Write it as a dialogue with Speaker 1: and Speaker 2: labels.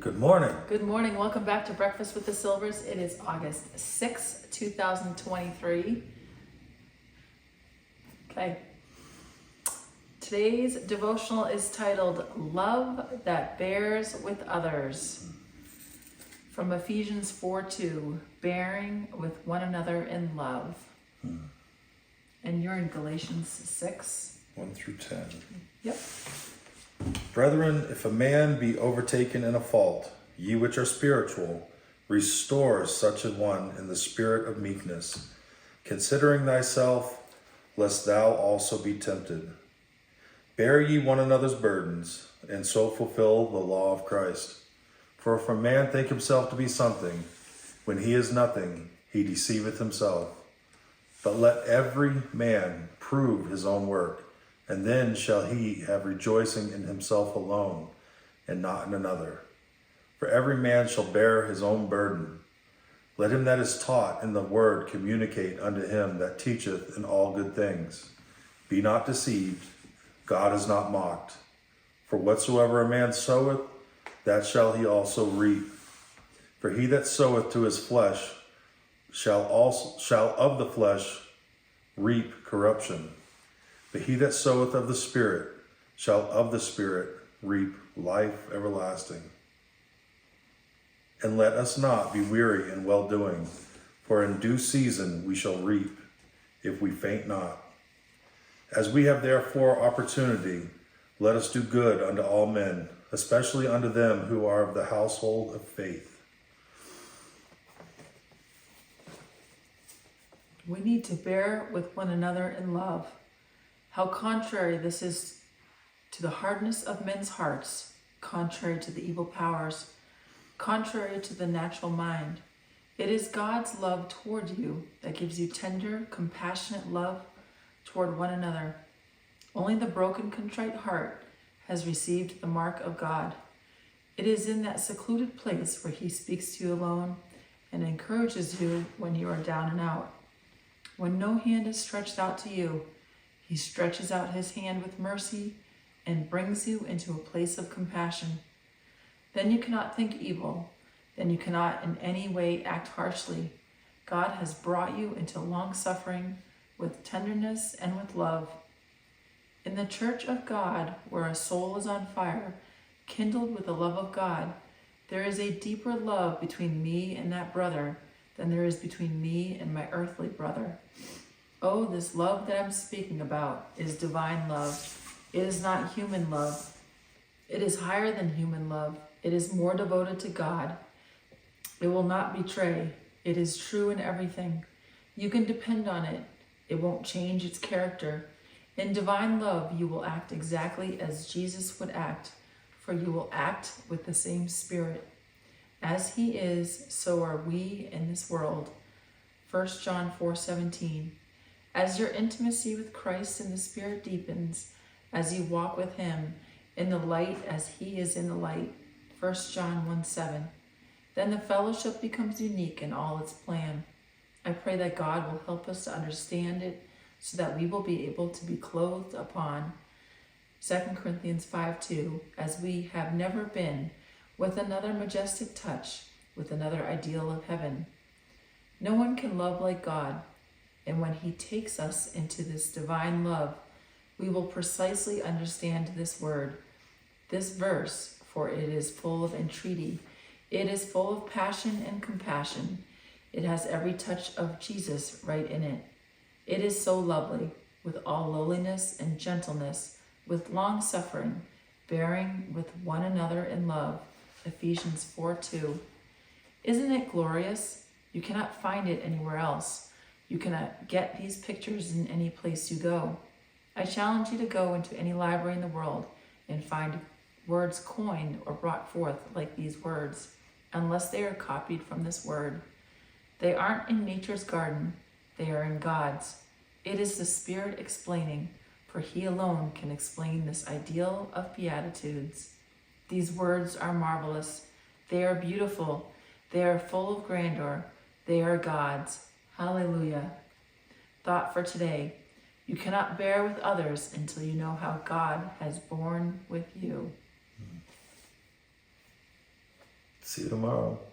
Speaker 1: Good morning.
Speaker 2: Good morning. Welcome back to Breakfast with the Silvers. It is August 6, 2023. Okay. Today's devotional is titled Love That Bears with Others. From Ephesians 4:2, bearing with one another in love. And you're in Galatians 6.
Speaker 1: 1 through 10.
Speaker 2: Yep.
Speaker 1: Brethren, if a man be overtaken in a fault, ye which are spiritual, restore such a one in the spirit of meekness, considering thyself, lest thou also be tempted. Bear ye one another's burdens, and so fulfill the law of Christ. For if a man think himself to be something, when he is nothing, he deceiveth himself. But let every man prove his own work, and then shall he have rejoicing in himself alone, and not in another. For every man shall bear his own burden. Let him that is taught in the word communicate unto him that teacheth in all good things. Be not deceived, God is not mocked. For whatsoever a man soweth, that shall he also reap. For he that soweth to his flesh shall of the flesh reap corruption. But he that soweth of the Spirit shall of the Spirit reap life everlasting. And let us not be weary in well-doing, for in due season we shall reap, if we faint not. As we have therefore opportunity, let us do good unto all men, especially unto them who are of the household of faith.
Speaker 2: We need to bear with one another in love. How contrary this is to the hardness of men's hearts, contrary to the evil powers, contrary to the natural mind. It is God's love toward you that gives you tender, compassionate love toward one another. Only the broken, contrite heart has received the mark of God. It is in that secluded place where he speaks to you alone and encourages you when you are down and out. When no hand is stretched out to you, he stretches out his hand with mercy and brings you into a place of compassion. Then you cannot think evil. Then you cannot in any way act harshly. God has brought you into long-suffering with tenderness and with love. In the church of God, where a soul is on fire, kindled with the love of God, there is a deeper love between me and that brother than there is between me and my earthly brother. Oh, this love that I'm speaking about is divine love. It is not human love. It is higher than human love. It is more devoted to God. It will not betray. It is true in everything. You can depend on it. It won't change its character. In divine love, you will act exactly as Jesus would act, for you will act with the same Spirit. As he is, so are we in this world. 1 John 4:17. As your intimacy with Christ in the Spirit deepens, as you walk with him in the light as he is in the light, 1 John 1:7, then the fellowship becomes unique in all its plan. I pray that God will help us to understand it so that we will be able to be clothed upon 2 Corinthians 5:2, as we have never been, with another majestic touch, with another ideal of heaven. No one can love like God, and when he takes us into this divine love, we will precisely understand this word, this verse, for it is full of entreaty. It is full of passion and compassion. It has every touch of Jesus right in it. It is so lovely, with all lowliness and gentleness, with long suffering, bearing with one another in love. Ephesians 4:2. Isn't it glorious? You cannot find it anywhere else. You cannot get these pictures in any place you go. I challenge you to go into any library in the world and find words coined or brought forth like these words, unless they are copied from this word. They aren't in nature's garden, they are in God's. It is the Spirit explaining, for he alone can explain this ideal of beatitudes. These words are marvelous. They are beautiful. They are full of grandeur. They are God's. Hallelujah. Thought for today. You cannot bear with others until you know how God has borne with you.
Speaker 1: See you tomorrow.